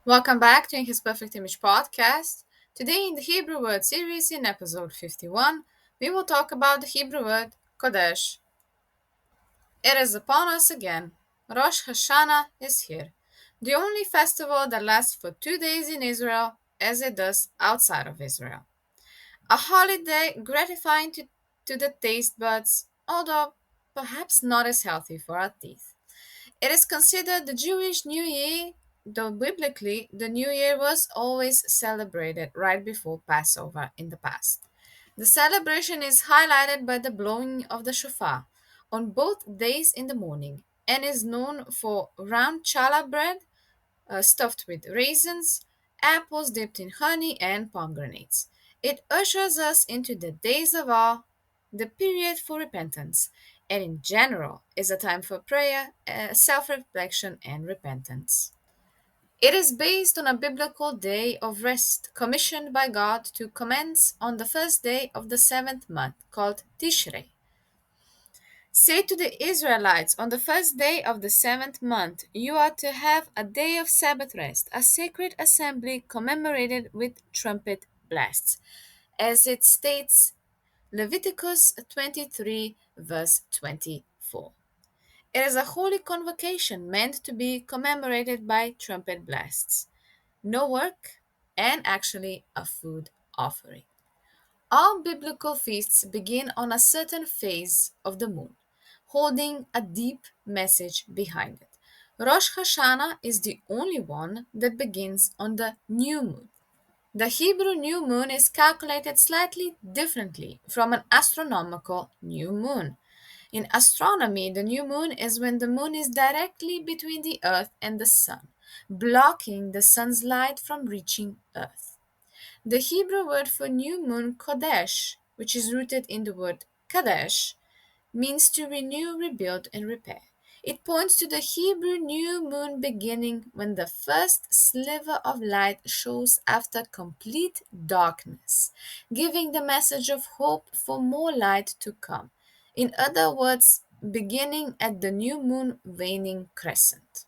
Welcome back to His Perfect Image podcast. Today, in the Hebrew word series, in episode 51, we will talk about the Hebrew word Chodesh. It is upon us again. Rosh Hashanah is here, the only festival that lasts for 2 days in Israel as it does outside of Israel. A holiday gratifying to the taste buds, although perhaps not as healthy for our teeth. It is considered the Jewish New Year, though biblically, the New Year was always celebrated right before Passover in the past. The celebration is highlighted by the blowing of the shofar on both days in the morning and is known for round challah bread stuffed with raisins, apples dipped in honey, and pomegranates. It ushers us into the days of awe, the period for repentance, and in general is a time for prayer, self reflection, and repentance. It is based on a biblical day of rest commissioned by God to commence on the first day of the seventh month, called Tishrei. Say to the Israelites, on the first day of the seventh month, you are to have a day of Sabbath rest, a sacred assembly commemorated with trumpet blasts, as it states Leviticus 23, verse 24. It is a holy convocation meant to be commemorated by trumpet blasts, no work, and actually a food offering. All biblical feasts begin on a certain phase of the moon, holding a deep message behind it. Rosh Hashanah is the only one that begins on the new moon. The Hebrew new moon is calculated slightly differently from an astronomical new moon. In astronomy, the new moon is when the moon is directly between the earth and the sun, blocking the sun's light from reaching earth. The Hebrew word for new moon, Kodesh, which is rooted in the word Kadesh, means to renew, rebuild, and repair. It points to the Hebrew new moon beginning when the first sliver of light shows after complete darkness, giving the message of hope for more light to come. In other words, beginning at the new moon waning crescent.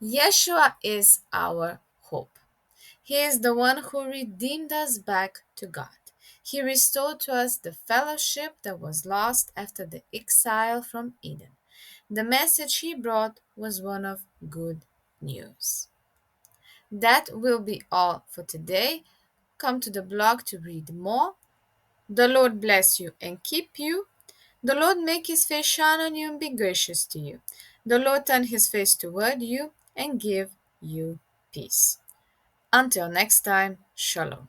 Yeshua is our hope. He is the one who redeemed us back to God. He restored to us the fellowship that was lost after the exile from Eden. The message he brought was one of good news. That will be all for today. Come to the blog to read more. The Lord bless you and keep you. The Lord make his face shine on you and be gracious to you. The Lord turn his face toward you and give you peace. Until next time, Shalom.